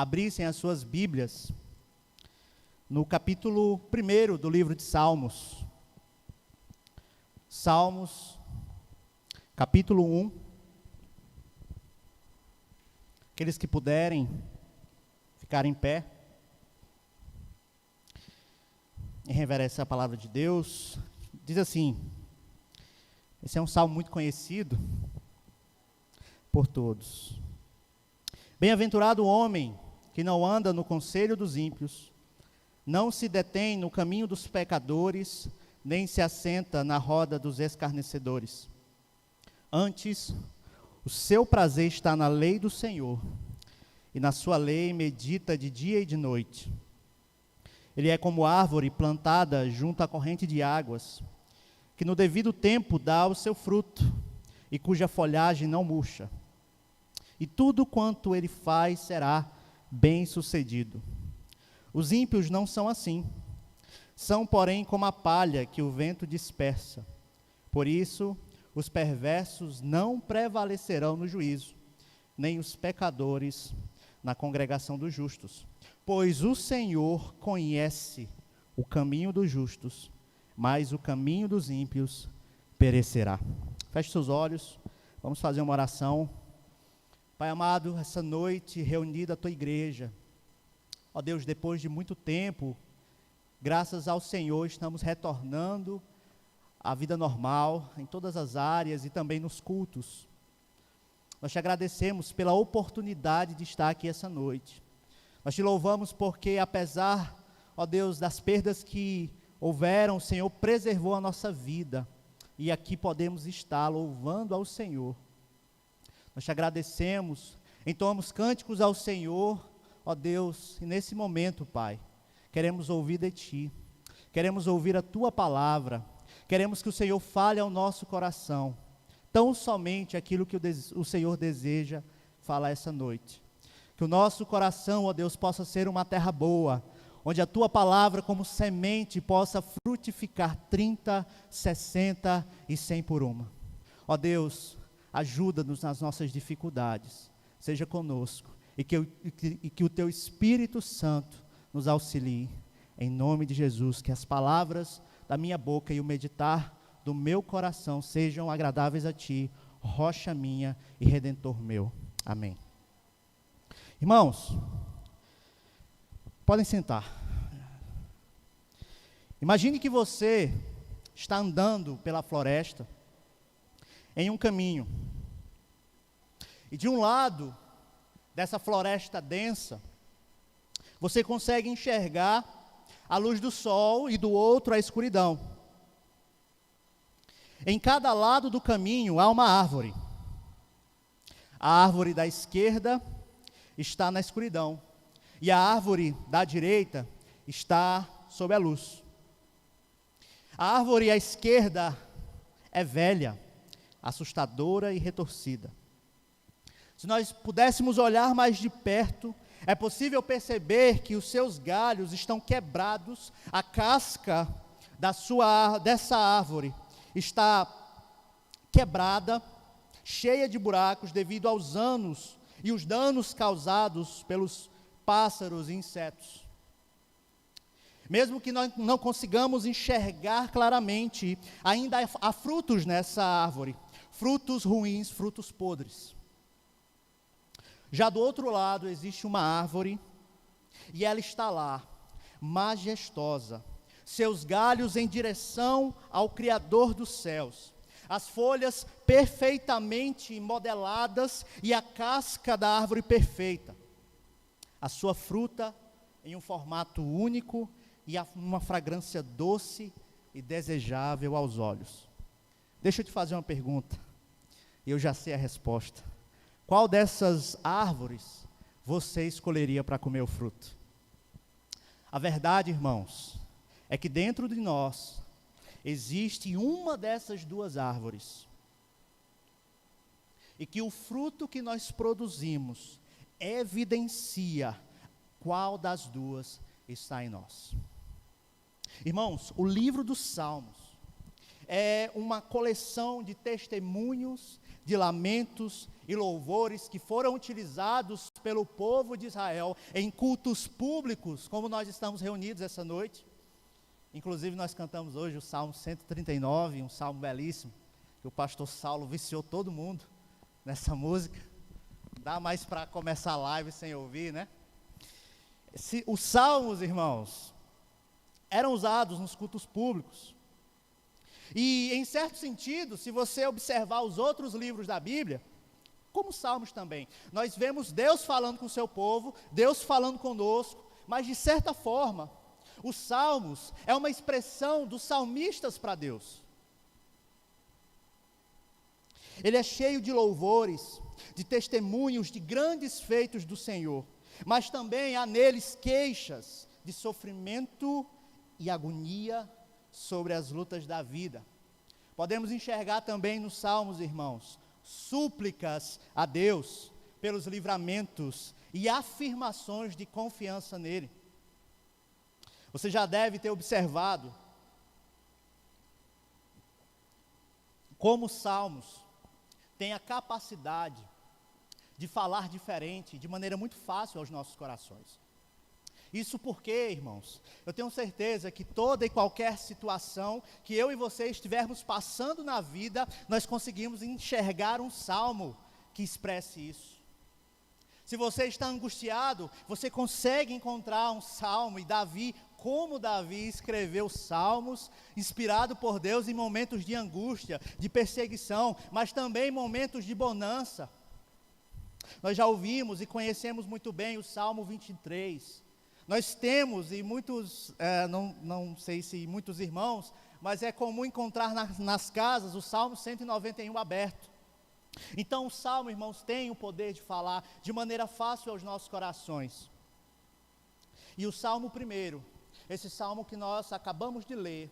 abrissem as suas Bíblias no capítulo 1 do livro de Salmos. Salmos, capítulo 1. Aqueles que puderem ficar em pé e reverenciar a palavra de Deus. Diz assim, esse é um salmo muito conhecido por todos. Bem-aventurado o homem que não anda no conselho dos ímpios, não se detém no caminho dos pecadores, nem se assenta na roda dos escarnecedores. Antes, o seu prazer está na lei do Senhor, e na sua lei medita de dia e de noite. Ele é como árvore plantada junto à corrente de águas, que no devido tempo dá o seu fruto, e cuja folhagem não murcha. E tudo quanto ele faz será bem-sucedido. Os ímpios não são assim. São, porém, como a palha que o vento dispersa. Por isso, os perversos não prevalecerão no juízo, nem os pecadores na congregação dos justos. Pois o Senhor conhece o caminho dos justos, mas o caminho dos ímpios perecerá. Feche seus olhos, vamos fazer uma oração. Pai amado, essa noite reunida a tua igreja, ó Deus, depois de muito tempo, graças ao Senhor, estamos retornando à vida normal, em todas as áreas e também nos cultos. Nós te agradecemos pela oportunidade de estar aqui essa noite. Nós te louvamos porque, apesar, ó Deus, das perdas que houveram, o Senhor preservou a nossa vida. E aqui podemos estar louvando ao Senhor. Nós te agradecemos, entoamos cânticos ao Senhor, ó Deus, e nesse momento, Pai, queremos ouvir de Ti, queremos ouvir a Tua palavra, queremos que o Senhor fale ao nosso coração, tão somente aquilo que o Senhor deseja falar essa noite. Que o nosso coração, ó Deus, possa ser uma terra boa, onde a Tua palavra como semente possa frutificar 30, 60 e 100 por uma. Ó Deus, ajuda-nos nas nossas dificuldades, seja conosco, e que o Teu Espírito Santo nos auxilie, em nome de Jesus, que as palavras da minha boca e o meditar do meu coração sejam agradáveis a Ti, rocha minha e redentor meu. Amém. Irmãos, podem sentar. Imagine que você está andando pela floresta, em um caminho, e de um lado dessa floresta densa, você consegue enxergar a luz do sol e do outro a escuridão. Em cada lado do caminho há uma árvore. A árvore da esquerda está na escuridão, e a árvore da direita está sob a luz. A árvore à esquerda é velha, assustadora e retorcida. Se nós pudéssemos olhar mais de perto, é possível perceber que os seus galhos estão quebrados, a casca dessa árvore está quebrada, cheia de buracos devido aos anos e os danos causados pelos pássaros e insetos. Mesmo que nós não consigamos enxergar claramente, ainda há frutos nessa árvore, frutos ruins, frutos podres. Já do outro lado existe uma árvore, e ela está lá, majestosa, seus galhos em direção ao Criador dos céus, as folhas perfeitamente modeladas e a casca da árvore perfeita, a sua fruta em um formato único e uma fragrância doce e desejável aos olhos. Deixa eu te fazer uma pergunta, e eu já sei a resposta. Qual dessas árvores você escolheria para comer o fruto? A verdade, irmãos, é que dentro de nós existe uma dessas duas árvores, e que o fruto que nós produzimos evidencia qual das duas está em nós. Irmãos, o livro dos Salmos é uma coleção de testemunhos, de lamentos e louvores que foram utilizados pelo povo de Israel em cultos públicos, como nós estamos reunidos essa noite. Inclusive nós cantamos hoje o Salmo 139, um salmo belíssimo, que o pastor Saulo viciou todo mundo nessa música. Não dá mais para começar a live sem ouvir, né? Os salmos, irmãos, eram usados nos cultos públicos. E, em certo sentido, se você observar os outros livros da Bíblia, como os salmos também, nós vemos Deus falando com o seu povo, Deus falando conosco, mas de certa forma, os salmos é uma expressão dos salmistas para Deus. Ele é cheio de louvores, de testemunhos de grandes feitos do Senhor, mas também há neles queixas de sofrimento e agonia sobre as lutas da vida. Podemos enxergar também nos salmos, irmãos, súplicas a Deus pelos livramentos e afirmações de confiança nele. Você já deve ter observado como os salmos têm a capacidade de falar diferente, de maneira muito fácil aos nossos corações. Isso porque, irmãos, eu tenho certeza que toda e qualquer situação que eu e você estivermos passando na vida, nós conseguimos enxergar um salmo que expresse isso. Se você está angustiado, você consegue encontrar um salmo, e Davi, como Davi escreveu salmos, inspirado por Deus em momentos de angústia, de perseguição, mas também em momentos de bonança. Nós já ouvimos e conhecemos muito bem o Salmo 23. Nós temos, e muitos, não sei se muitos irmãos, mas é comum encontrar nas casas o Salmo 191 aberto. Então o Salmo, irmãos, tem o poder de falar de maneira fácil aos nossos corações. E o Salmo primeiro, esse Salmo que nós acabamos de ler,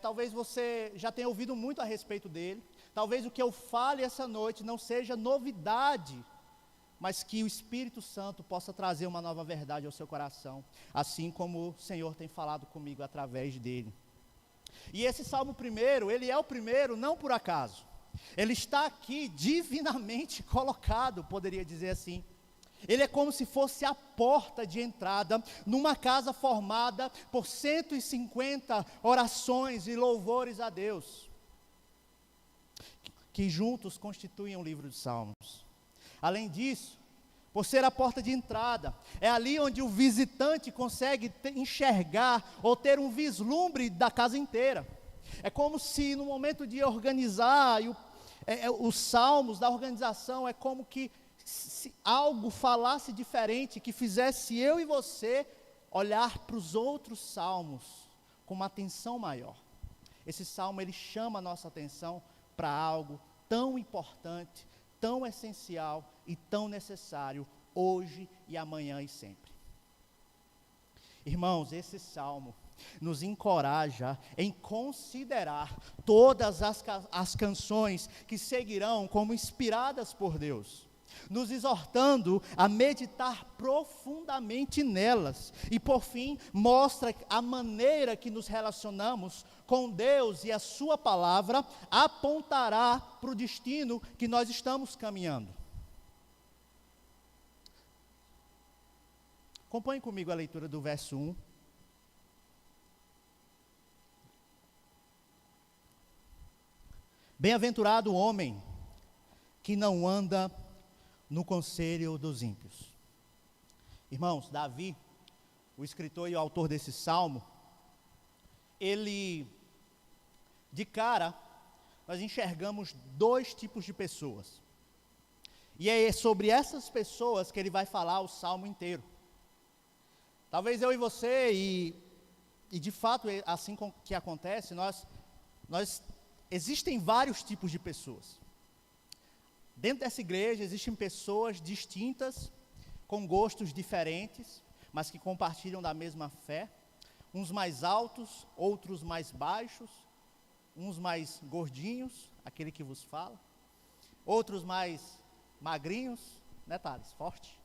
talvez você já tenha ouvido muito a respeito dele, talvez o que eu fale essa noite não seja novidade, mas que o Espírito Santo possa trazer uma nova verdade ao seu coração, assim como o Senhor tem falado comigo através dele. E esse Salmo primeiro, ele é o primeiro não por acaso, ele está aqui divinamente colocado, poderia dizer assim. Ele é como se fosse a porta de entrada numa casa formada por 150 orações e louvores a Deus, que juntos constituem um livro de Salmos. Além disso, por ser a porta de entrada, é ali onde o visitante consegue enxergar ou ter um vislumbre da casa inteira. É como se no momento de organizar os salmos da organização, é como que se algo falasse diferente, que fizesse eu e você olhar para os outros salmos com uma atenção maior. Esse salmo, ele chama a nossa atenção para algo tão importante, tão essencial e tão necessário hoje e amanhã e sempre. Irmãos, esse salmo nos encoraja em considerar todas as canções que seguirão como inspiradas por Deus, nos exortando a meditar profundamente nelas, e por fim, mostra a maneira que nos relacionamos com Deus, e a sua palavra apontará para o destino que nós estamos caminhando. Acompanhe comigo a leitura do verso 1. Bem-aventurado o homem que não anda no conselho dos ímpios. Irmãos, Davi, o escritor e o autor desse salmo, ele, de cara, nós enxergamos dois tipos de pessoas. E é sobre essas pessoas que ele vai falar o salmo inteiro. Talvez eu e você, e de fato, assim que acontece, existem vários tipos de pessoas. Dentro dessa igreja existem pessoas distintas, com gostos diferentes, mas que compartilham da mesma fé. Uns mais altos, outros mais baixos, uns mais gordinhos, aquele que vos fala, outros mais magrinhos, né, Thales? Forte.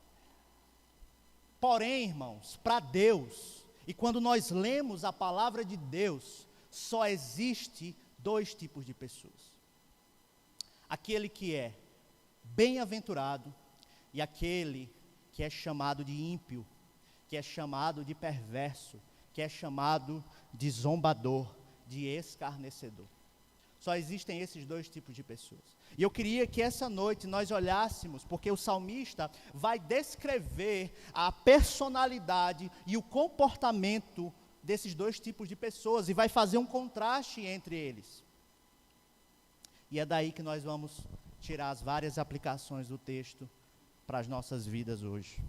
Porém, irmãos, para Deus, e quando nós lemos a palavra de Deus, só existe dois tipos de pessoas. Aquele que é bem-aventurado e aquele que é chamado de ímpio, que é chamado de perverso, que é chamado de zombador, de escarnecedor. Só existem esses dois tipos de pessoas. E eu queria que essa noite nós olhássemos, porque o salmista vai descrever a personalidade e o comportamento desses dois tipos de pessoas e vai fazer um contraste entre eles. E é daí que nós vamos tirar as várias aplicações do texto para as nossas vidas hoje.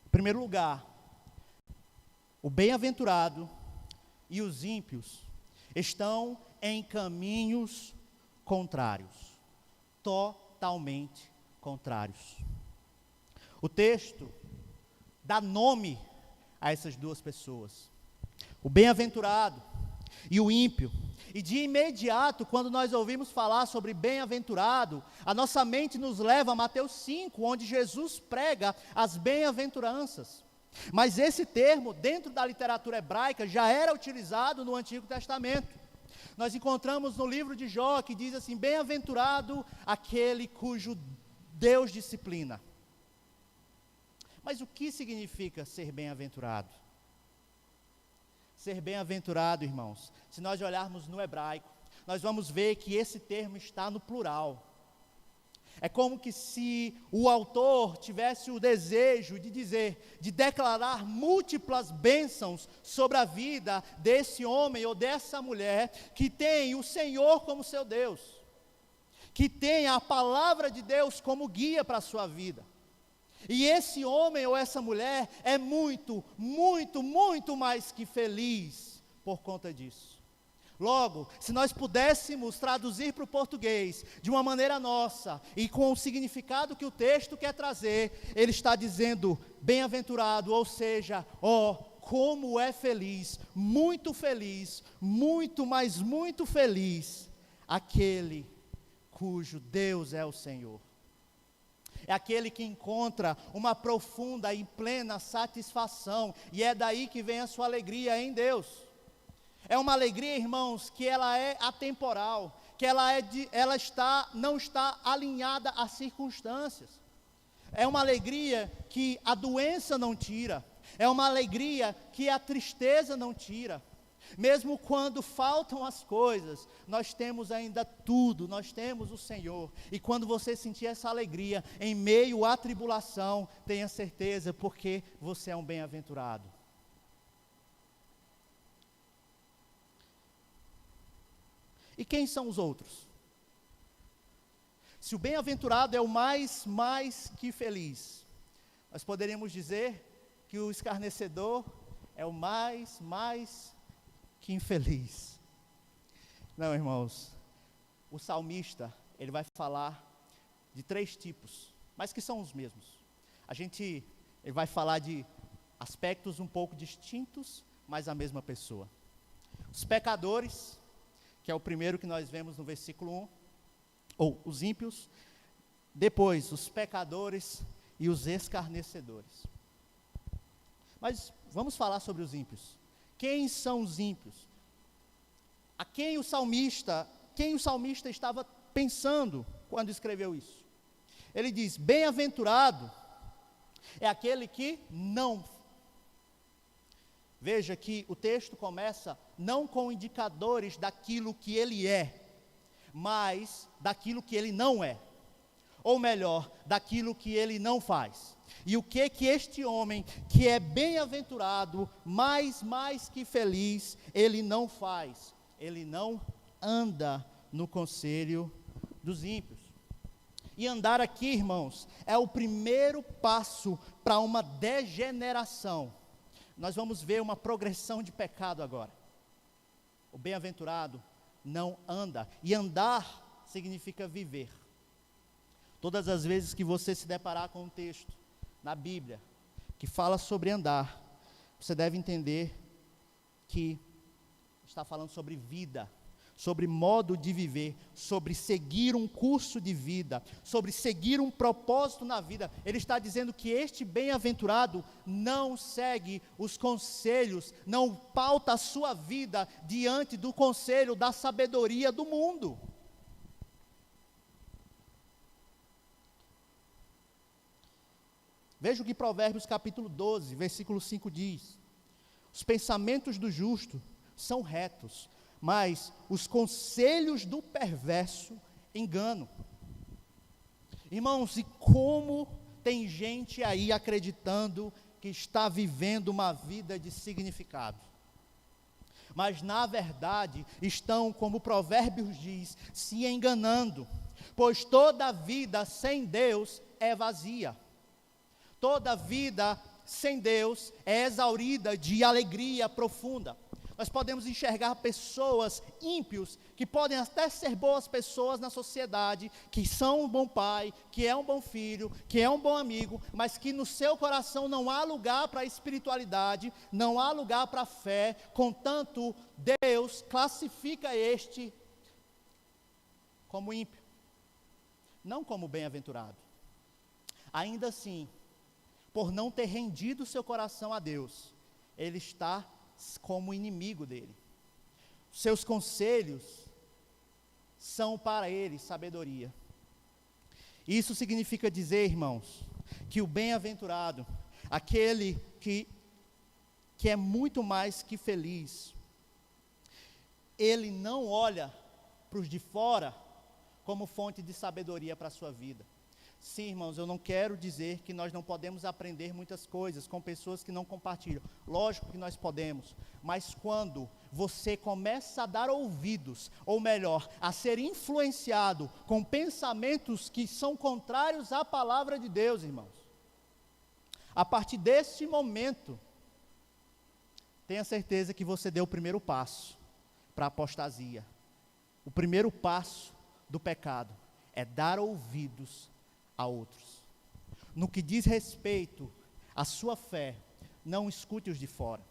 Em primeiro lugar, o bem-aventurado e os ímpios estão em caminhos contrários, totalmente contrários. O texto dá nome a essas duas pessoas, o bem-aventurado e o ímpio. E de imediato, quando nós ouvimos falar sobre bem-aventurado, a nossa mente nos leva a Mateus 5, onde Jesus prega as bem-aventuranças. Mas esse termo, dentro da literatura hebraica, já era utilizado no Antigo Testamento. Nós encontramos no livro de Jó, que diz assim: bem-aventurado aquele cujo Deus disciplina. Mas o que significa ser bem-aventurado? Ser bem-aventurado, irmãos, se nós olharmos no hebraico, nós vamos ver que esse termo está no plural. É como que se o autor tivesse o desejo de dizer, de declarar múltiplas bênçãos sobre a vida desse homem ou dessa mulher que tem o Senhor como seu Deus, que tem a palavra de Deus como guia para a sua vida. E esse homem ou essa mulher é muito, muito, muito mais que feliz por conta disso. Logo, se nós pudéssemos traduzir para o português de uma maneira nossa e com o significado que o texto quer trazer, ele está dizendo bem-aventurado, ou seja, como é feliz, muito, mas muito feliz, aquele cujo Deus é o Senhor. É aquele que encontra uma profunda e plena satisfação, e é daí que vem a sua alegria em Deus. É uma alegria, irmãos, que ela é atemporal, que não está alinhada às circunstâncias. É uma alegria que a doença não tira, é uma alegria que a tristeza não tira. Mesmo quando faltam as coisas, nós temos ainda tudo, nós temos o Senhor. E quando você sentir essa alegria em meio à tribulação, tenha certeza, porque você é um bem-aventurado. E quem são os outros? Se o bem-aventurado é o mais que feliz, nós poderíamos dizer que o escarnecedor é o mais que infeliz. Não, irmãos, o salmista, ele vai falar de três tipos, mas que são os mesmos. Ele vai falar de aspectos um pouco distintos, mas a mesma pessoa. Os pecadores, que é o primeiro que nós vemos no versículo 1, ou os ímpios, depois os pecadores e os escarnecedores. Mas vamos falar sobre os ímpios. Quem são os ímpios? Quem o salmista estava pensando quando escreveu isso? Ele diz: bem-aventurado é aquele que não. Veja que o texto começa não com indicadores daquilo que ele é, mas daquilo que ele não é. Ou melhor, daquilo que ele não faz. E o que este homem, que é bem-aventurado, mais que feliz, ele não faz? Ele não anda no conselho dos ímpios. E andar aqui, irmãos, é o primeiro passo para uma degeneração. Nós vamos ver uma progressão de pecado agora. O bem-aventurado não anda. E andar significa viver. Todas as vezes que você se deparar com um texto na Bíblia que fala sobre andar, você deve entender que está falando sobre vida, sobre modo de viver, sobre seguir um curso de vida, sobre seguir um propósito na vida. Ele está dizendo que este bem-aventurado não segue os conselhos, não pauta a sua vida diante do conselho da sabedoria do mundo. Veja o que Provérbios capítulo 12, versículo 5 diz: os pensamentos do justo são retos, mas os conselhos do perverso enganam. Irmãos, e como tem gente aí acreditando que está vivendo uma vida de significado, mas na verdade estão, como Provérbios diz, se enganando, pois toda vida sem Deus é vazia, toda vida sem Deus é exaurida de alegria profunda. Nós podemos enxergar pessoas ímpios, que podem até ser boas pessoas na sociedade, que são um bom pai, que é um bom filho, que é um bom amigo, mas que no seu coração não há lugar para a espiritualidade, não há lugar para a fé, contanto Deus classifica este como ímpio, não como bem-aventurado. Ainda assim, por não ter rendido seu coração a Deus, ele está como inimigo dele. Seus conselhos são para ele sabedoria. Isso significa dizer, irmãos, que o bem-aventurado, aquele que é muito mais que feliz, ele não olha para os de fora como fonte de sabedoria para a sua vida. Sim, irmãos, eu não quero dizer que nós não podemos aprender muitas coisas com pessoas que não compartilham. Lógico que nós podemos, mas quando você começa a dar ouvidos, ou melhor, a ser influenciado com pensamentos que são contrários à palavra de Deus, irmãos, a partir desse momento, tenha certeza que você deu o primeiro passo para a apostasia. O primeiro passo do pecado é dar ouvidos a outros. No que diz respeito à sua fé, não escute os de fora.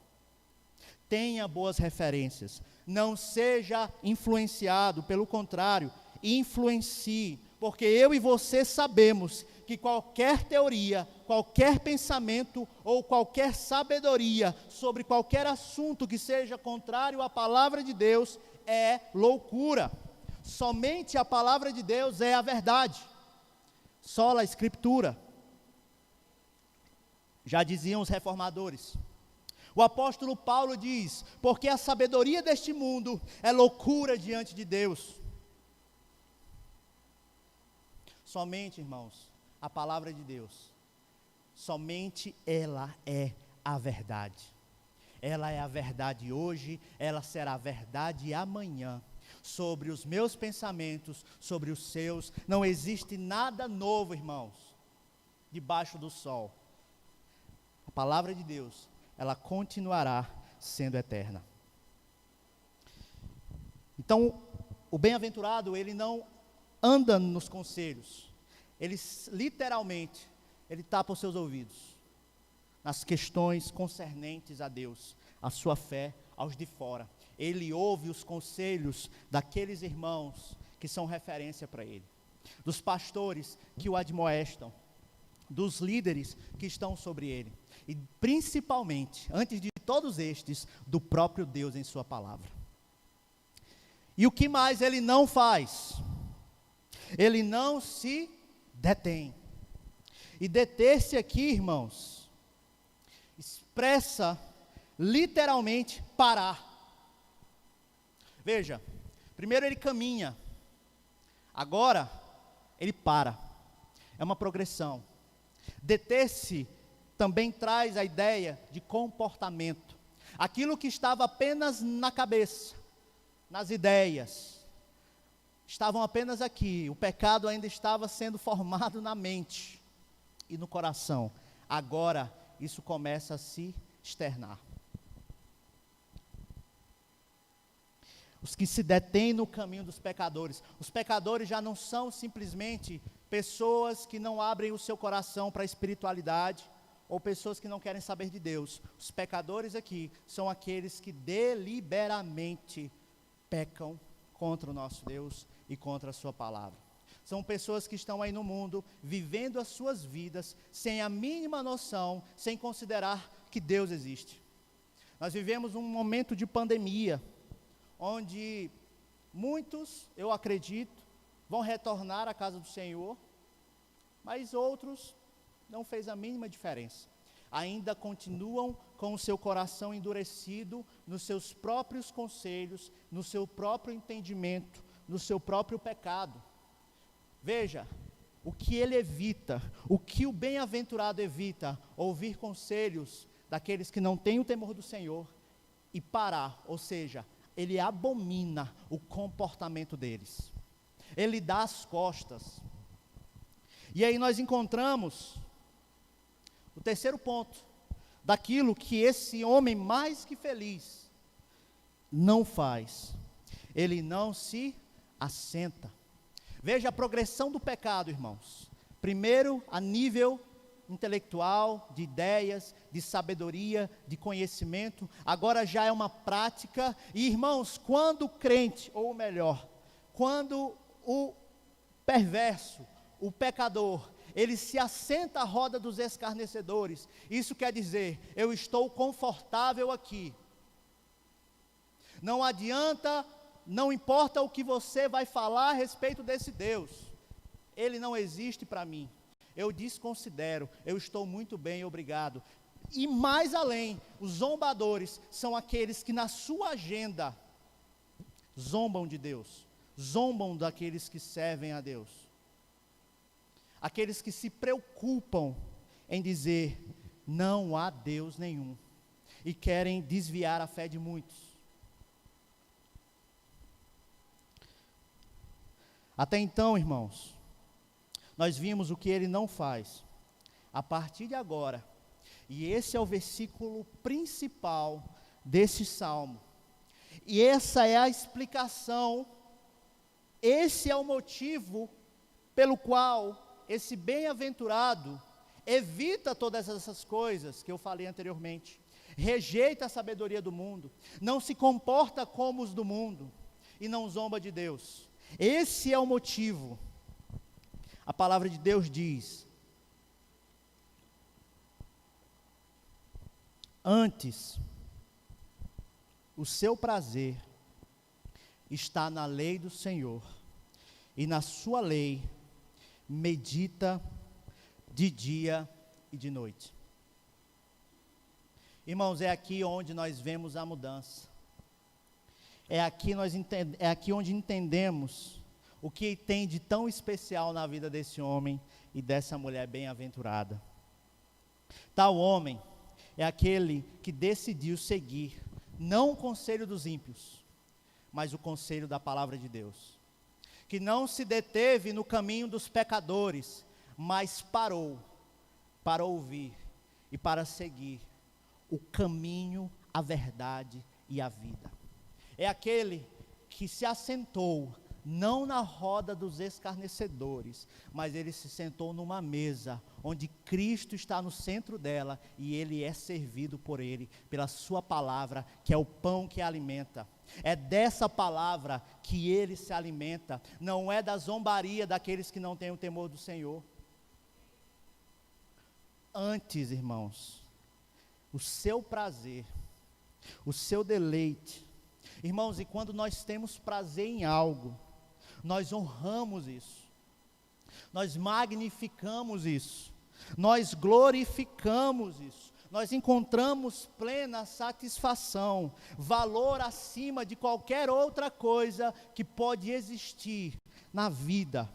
Tenha boas referências. Não seja influenciado, pelo contrário, influencie, porque eu e você sabemos que qualquer teoria, qualquer pensamento ou qualquer sabedoria sobre qualquer assunto que seja contrário à palavra de Deus é loucura. Somente a palavra de Deus é a verdade. Sola Escritura, já diziam os reformadores. O apóstolo Paulo diz: porque a sabedoria deste mundo é loucura diante de Deus. Somente, irmãos, a palavra de Deus, somente ela é a verdade. Ela é a verdade hoje, ela será a verdade amanhã. Sobre os meus pensamentos, sobre os seus, não existe nada novo, irmãos, debaixo do sol. A palavra de Deus, ela continuará sendo eterna. Então, o bem-aventurado, ele não anda nos conselhos, ele literalmente, ele tapa os seus ouvidos nas questões concernentes a Deus, a sua fé, aos de fora. Ele ouve os conselhos daqueles irmãos que são referência para ele, dos pastores que o admoestam, dos líderes que estão sobre ele, e principalmente, antes de todos estes, do próprio Deus em sua palavra. E o que mais ele não faz? Ele não se detém. E deter-se aqui, irmãos, expressa literalmente parar. Veja, primeiro ele caminha, agora ele para. É uma progressão. Deter-se também traz a ideia de comportamento. Aquilo que estava apenas na cabeça, nas ideias, estavam apenas aqui. O pecado ainda estava sendo formado na mente e no coração. Agora isso começa a se externar. Os que se detêm no caminho dos pecadores. Os pecadores já não são simplesmente pessoas que não abrem o seu coração para a espiritualidade, ou pessoas que não querem saber de Deus. Os pecadores aqui são aqueles que deliberadamente pecam contra o nosso Deus e contra a sua palavra. São pessoas que estão aí no mundo, vivendo as suas vidas, sem a mínima noção, sem considerar que Deus existe. Nós vivemos um momento de pandemia, onde muitos, eu acredito, vão retornar à casa do Senhor, mas outros não fez a mínima diferença. Ainda continuam com o seu coração endurecido nos seus próprios conselhos, no seu próprio entendimento, no seu próprio pecado. Veja, o que ele evita, o que o bem-aventurado evita, ouvir conselhos daqueles que não têm o temor do Senhor e parar, ou seja, ele abomina o comportamento deles. Ele dá as costas. E aí nós encontramos o terceiro ponto, daquilo que esse homem mais que feliz não faz. Ele não se assenta. Veja a progressão do pecado, irmãos. Primeiro, a nível intelectual, de ideias, de sabedoria, de conhecimento. Agora já é uma prática. E, irmãos, quando o crente, ou melhor, quando o perverso, o pecador, ele se assenta à roda dos escarnecedores, isso quer dizer, eu estou confortável aqui. Não adianta, não importa o que você vai falar a respeito desse Deus, ele não existe para mim. Eu desconsidero, eu estou muito bem, obrigado. E mais além, os zombadores são aqueles que na sua agenda zombam de Deus, zombam daqueles que servem a Deus. Aqueles que se preocupam em dizer, não há Deus nenhum, e querem desviar a fé de muitos. Até então, irmãos, nós vimos o que ele não faz. A partir de agora, e esse é o versículo principal desse salmo, e essa é a explicação, esse é o motivo pelo qual esse bem-aventurado evita todas essas coisas que eu falei anteriormente, rejeita a sabedoria do mundo, não se comporta como os do mundo e não zomba de Deus. Esse é o motivo. A palavra de Deus diz: antes, o seu prazer está na lei do Senhor, e na sua lei medita de dia e de noite. Irmãos, é aqui onde nós vemos a mudança. É aqui onde entendemos o que tem de tão especial na vida desse homem e dessa mulher bem-aventurada. Tal homem é aquele que decidiu seguir, não o conselho dos ímpios, mas o conselho da palavra de Deus. Que não se deteve no caminho dos pecadores, mas parou para ouvir e para seguir o caminho, a verdade e a vida. É aquele que se assentou, não na roda dos escarnecedores, mas ele se sentou numa mesa, onde Cristo está no centro dela, e ele é servido por ele, pela sua palavra, que é o pão que alimenta. É dessa palavra que ele se alimenta, não é da zombaria daqueles que não têm o temor do Senhor. Antes, irmãos, o seu prazer, o seu deleite, irmãos, e quando nós temos prazer em algo, nós honramos isso, nós magnificamos isso, nós glorificamos isso, nós encontramos plena satisfação, valor acima de qualquer outra coisa que pode existir na vida.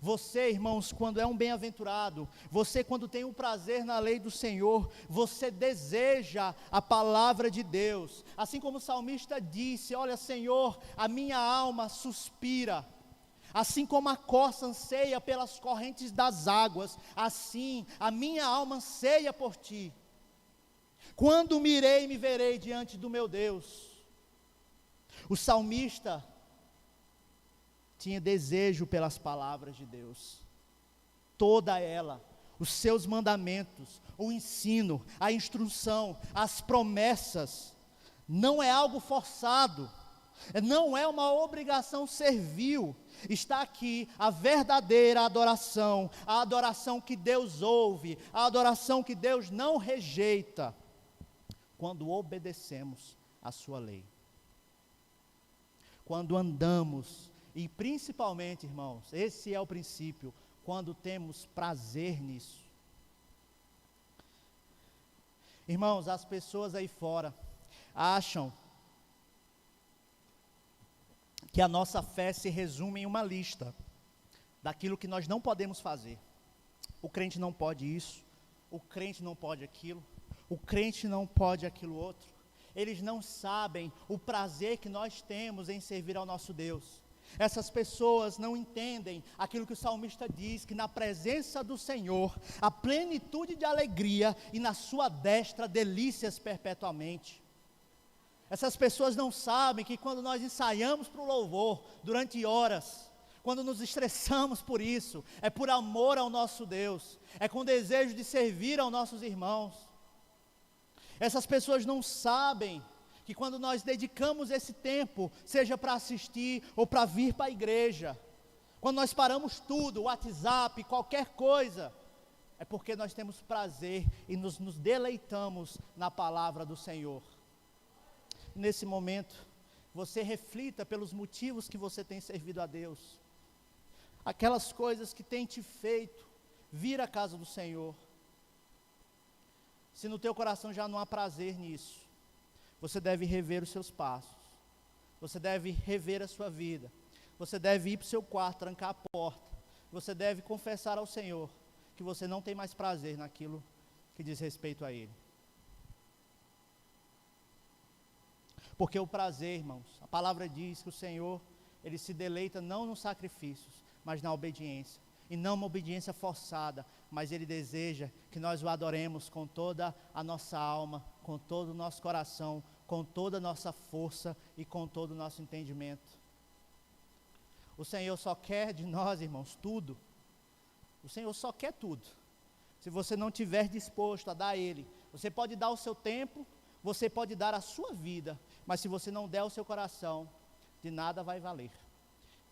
Você, irmãos, quando é um bem-aventurado, você quando tem o prazer na lei do Senhor, você deseja a palavra de Deus, assim como o salmista disse: olha, Senhor, a minha alma suspira, assim como a corça anseia pelas correntes das águas, assim a minha alma anseia por ti. Quando me irei e me verei diante do meu Deus? O salmista tinha desejo pelas palavras de Deus, toda ela, os seus mandamentos, o ensino, a instrução, as promessas, não é algo forçado, Não é uma obrigação servil. Está aqui a verdadeira adoração, a adoração que Deus ouve, a adoração que Deus não rejeita, quando obedecemos a sua lei. Quando andamos, e principalmente, irmãos, esse é o princípio, quando temos prazer nisso. Irmãos, as pessoas aí fora acham que a nossa fé se resume em uma lista daquilo que nós não podemos fazer. O crente não pode isso, o crente não pode aquilo, o crente não pode aquilo outro. Eles não sabem o prazer que nós temos em servir ao nosso Deus. Essas pessoas não entendem aquilo que o salmista diz, que na presença do Senhor, a plenitude de alegria e na sua destra delícias perpetuamente. Essas pessoas não sabem que quando nós ensaiamos para o louvor, durante horas, quando nos estressamos por isso, é por amor ao nosso Deus, é com desejo de servir aos nossos irmãos. Essas pessoas não sabem que quando nós dedicamos esse tempo, seja para assistir ou para vir para a igreja, quando nós paramos tudo, WhatsApp, qualquer coisa, é porque nós temos prazer e nos deleitamos na palavra do Senhor. Nesse momento, você reflita pelos motivos que você tem servido a Deus, aquelas coisas que têm te feito vir à casa do Senhor. Se no teu coração já não há prazer nisso, você deve rever os seus passos, você deve rever a sua vida, você deve ir para o seu quarto, trancar a porta, você deve confessar ao Senhor que você não tem mais prazer naquilo que diz respeito a Ele. Porque o prazer, irmãos, a palavra diz que o Senhor, Ele se deleita não nos sacrifícios, mas na obediência. E não uma obediência forçada, mas Ele deseja que nós o adoremos com toda a nossa alma, com todo o nosso coração, com toda a nossa força e com todo o nosso entendimento. O Senhor só quer de nós, irmãos, tudo. O Senhor só quer tudo. Se você não estiver disposto a dar a Ele, você pode dar o seu tempo, você pode dar a sua vida, mas se você não der o seu coração, de nada vai valer.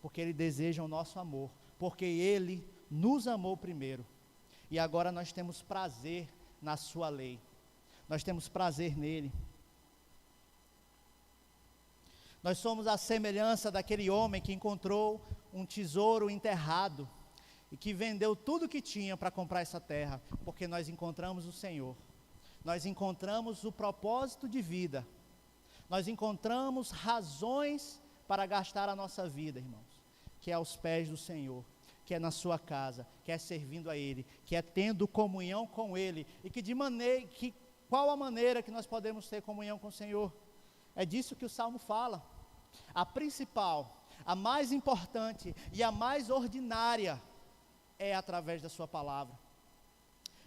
Porque Ele deseja o nosso amor, porque Ele nos amou primeiro. E agora nós temos prazer na sua lei. Nós temos prazer nele. Nós somos a semelhança daquele homem que encontrou um tesouro enterrado e que vendeu tudo que tinha para comprar essa terra, porque nós encontramos o Senhor. Nós encontramos o propósito de vida. Nós encontramos razões para gastar a nossa vida, irmãos, que é aos pés do Senhor, que é na sua casa, que é servindo a Ele, que é tendo comunhão com Ele, e qual a maneira que nós podemos ter comunhão com o Senhor? É disso que o Salmo fala. A principal, a mais importante e a mais ordinária é através da sua palavra.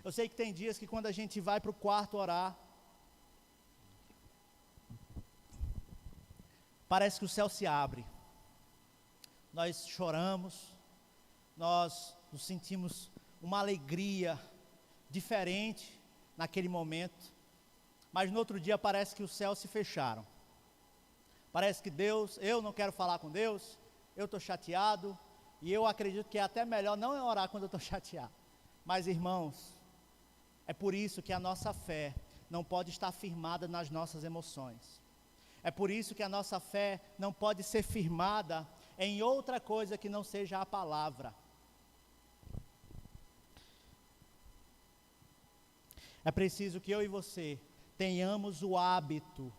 Eu sei que tem dias que quando a gente vai para o quarto orar, parece que o céu se abre. Nós choramos, nós nos sentimos uma alegria diferente naquele momento, mas no outro dia parece que os céus se fecharam. Parece que Deus, eu não quero falar com Deus, eu estou chateado, e eu acredito que é até melhor não orar quando eu estou chateado. Mas irmãos, é por isso que a nossa fé não pode estar firmada nas nossas emoções. É por isso que a nossa fé não pode ser firmada em outra coisa que não seja a palavra. É preciso que eu e você tenhamos o hábito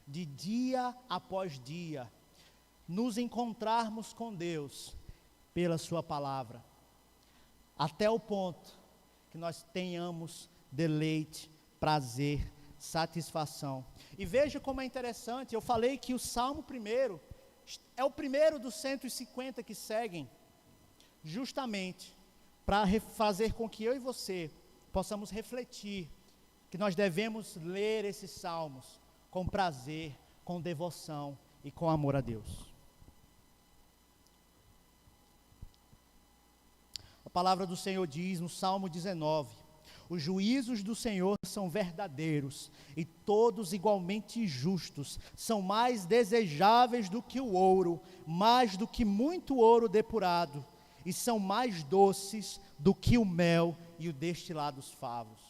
de dia após dia nos encontrarmos com Deus pela sua palavra, até o ponto que nós tenhamos deleite, prazer, satisfação. E veja como é interessante, eu falei que o Salmo primeiro é o primeiro dos 150 que seguem, justamente para fazer com que eu e você possamos refletir que nós devemos ler esses salmos com prazer, com devoção e com amor a Deus. A palavra do Senhor diz no Salmo 19: Os juízos do Senhor são verdadeiros e todos igualmente justos. São mais desejáveis do que o ouro, mais do que muito ouro depurado, e são mais doces do que o mel e o destilar dos favos.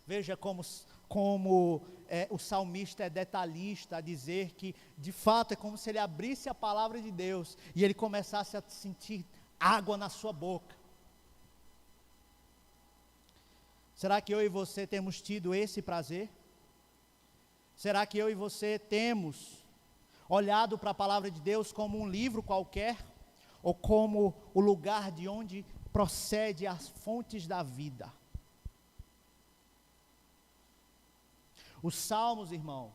Veja como o salmista é detalhista a dizer que, de fato, é como se ele abrisse a palavra de Deus e ele começasse a sentir água na sua boca. Será que eu e você temos tido esse prazer? Será que eu e você temos olhado para a palavra de Deus como um livro qualquer, ou como o lugar de onde procede as fontes da vida? Os salmos, irmãos,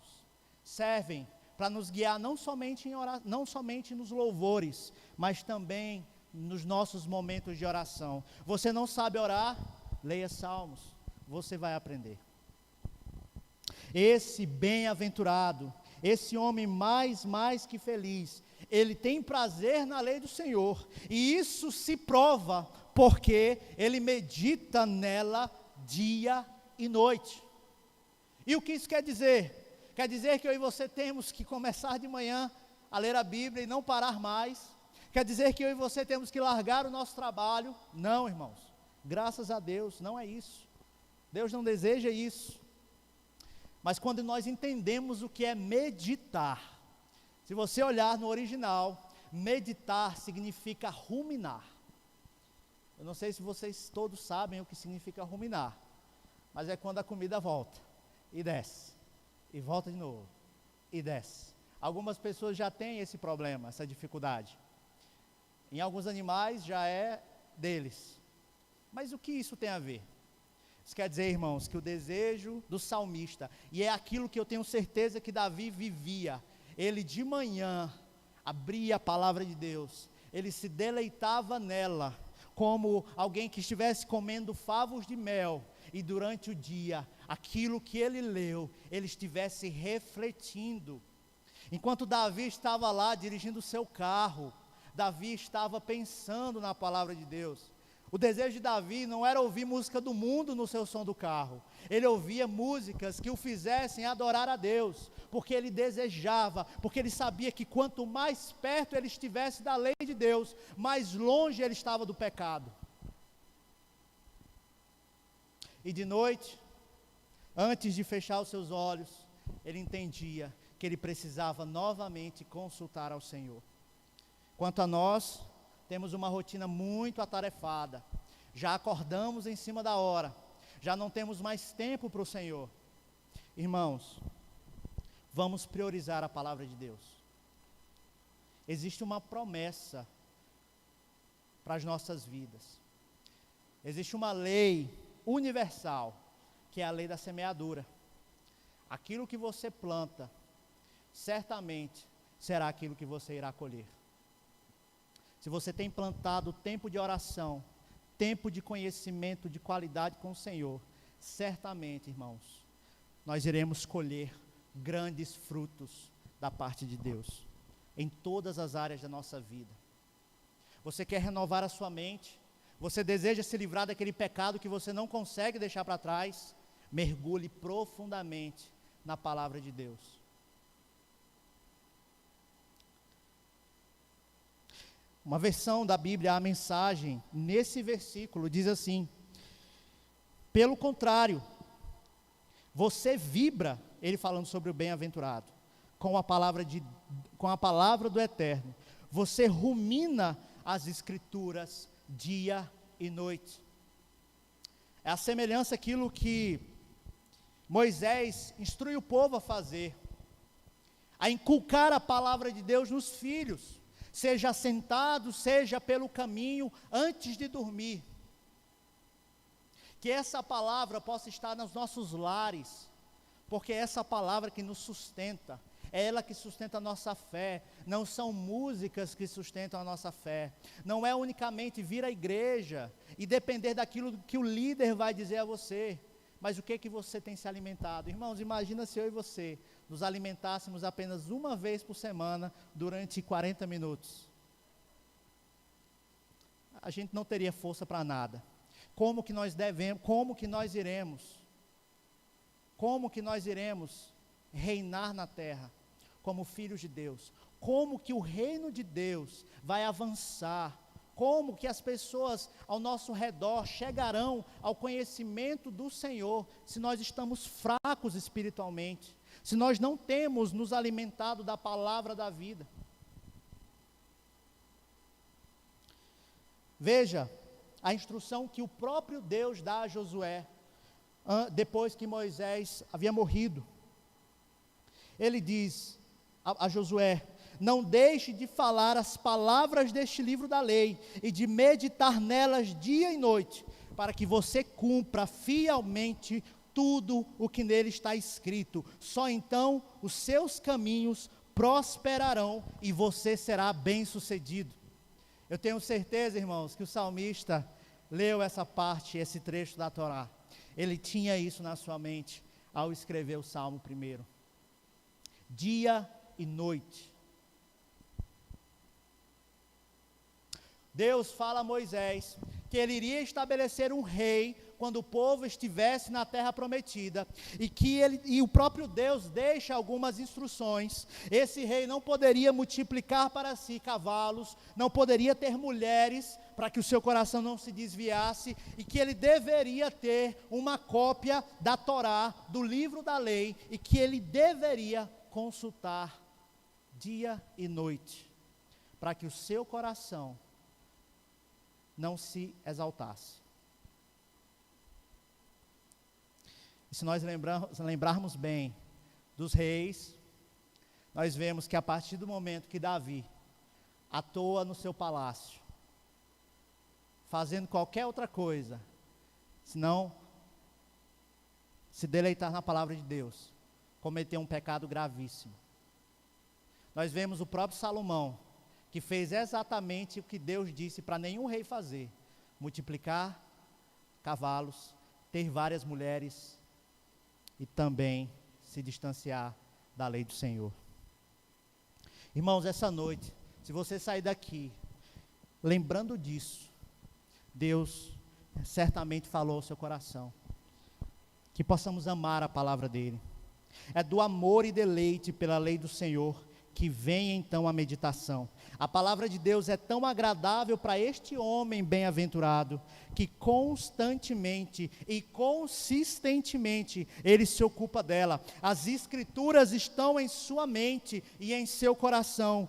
servem para nos guiar não somente nos louvores, mas também nos nossos momentos de oração. Você não sabe orar? Leia salmos, você vai aprender. Esse bem-aventurado, esse homem mais que feliz, ele tem prazer na lei do Senhor, e isso se prova porque ele medita nela dia e noite. E o que isso quer dizer? Quer dizer que eu e você temos que começar de manhã a ler a Bíblia e não parar mais? Quer dizer que eu e você temos que largar o nosso trabalho? Não, irmãos, graças a Deus, não é isso. Deus não deseja isso. Mas quando nós entendemos o que é meditar, se você olhar no original, meditar significa ruminar. Eu não sei se vocês todos sabem o que significa ruminar, mas é quando a comida volta e desce, e volta de novo, e desce. Algumas pessoas já têm esse problema, essa dificuldade. Em alguns animais já é deles. Mas o que isso tem a ver? Isso quer dizer, irmãos, que o desejo do salmista, e é aquilo que eu tenho certeza que Davi vivia, ele de manhã abria a palavra de Deus, ele se deleitava nela, como alguém que estivesse comendo favos de mel, e durante o dia, aquilo que ele leu, ele estivesse refletindo. Enquanto Davi estava lá dirigindo o seu carro, Davi estava pensando na palavra de Deus. O desejo de Davi não era ouvir música do mundo no seu som do carro. Ele ouvia músicas que o fizessem adorar a Deus, porque ele desejava, porque ele sabia que quanto mais perto ele estivesse da lei de Deus, mais longe ele estava do pecado. E de noite, antes de fechar os seus olhos, ele entendia que ele precisava novamente consultar ao Senhor. Quanto a nós, temos uma rotina muito atarefada, já acordamos em cima da hora, já não temos mais tempo para o Senhor. Irmãos, vamos priorizar a palavra de Deus. Existe uma promessa para as nossas vidas. Existe uma lei universal, que é a lei da semeadura. Aquilo que você planta, certamente será aquilo que você irá colher. Se você tem plantado tempo de oração, tempo de conhecimento de qualidade com o Senhor, certamente, irmãos, nós iremos colher grandes frutos da parte de Deus, em todas as áreas da nossa vida. Você quer renovar a sua mente? Você deseja se livrar daquele pecado que você não consegue deixar para trás? Mergulhe profundamente na palavra de Deus. Uma versão da Bíblia, a mensagem, nesse versículo, diz assim: pelo contrário, você vibra, ele falando sobre o bem-aventurado, com a palavra do Eterno. Você rumina as Escrituras dia e noite. É a semelhança daquilo que Moisés instrui o povo a fazer, a inculcar a palavra de Deus nos filhos, seja sentado, seja pelo caminho, antes de dormir. Que essa palavra possa estar nos nossos lares, porque é essa palavra que nos sustenta, é ela que sustenta a nossa fé. Não são músicas que sustentam a nossa fé, não é unicamente vir à igreja e depender daquilo que o líder vai dizer a você, mas o que você tem se alimentado. Irmãos, imagina se eu e você nos alimentássemos apenas uma vez por semana, durante 40 minutos. A gente não teria força para nada. Como que nós iremos reinar na terra como filhos de Deus? Como que o reino de Deus vai avançar? Como que as pessoas ao nosso redor chegarão ao conhecimento do Senhor se nós estamos fracos espiritualmente? Se nós não temos nos alimentado da palavra da vida? Veja a instrução que o próprio Deus dá a Josué, depois que Moisés havia morrido. Ele diz a Josué: não deixe de falar as palavras deste livro da lei e de meditar nelas dia e noite, para que você cumpra fielmente tudo o que nele está escrito. Só então os seus caminhos prosperarão e você será bem-sucedido. Eu tenho certeza, irmãos, que o salmista leu essa parte, esse trecho da Torá. Ele tinha isso na sua mente ao escrever o Salmo 1. Dia e noite. Deus fala a Moisés que ele iria estabelecer um rei quando o povo estivesse na terra prometida, e o próprio Deus deixa algumas instruções. Esse rei não poderia multiplicar para si cavalos, não poderia ter mulheres, para que o seu coração não se desviasse, e que ele deveria ter uma cópia da Torá, do livro da lei, e que ele deveria consultar dia e noite, para que o seu coração não se exaltasse. E se nós lembrarmos bem dos reis, nós vemos que a partir do momento que Davi, à toa no seu palácio, fazendo qualquer outra coisa, senão se deleitar na palavra de Deus, cometeu um pecado gravíssimo. Nós vemos o próprio Salomão, que fez exatamente o que Deus disse para nenhum rei fazer: multiplicar cavalos, ter várias mulheres e também se distanciar da lei do Senhor. Irmãos, essa noite, se você sair daqui lembrando disso, Deus certamente falou ao seu coração, que possamos amar a palavra dele. É do amor e deleite pela lei do Senhor que vem então a meditação. A palavra de Deus é tão agradável para este homem bem-aventurado, que constantemente e consistentemente ele se ocupa dela. As escrituras estão em sua mente e em seu coração,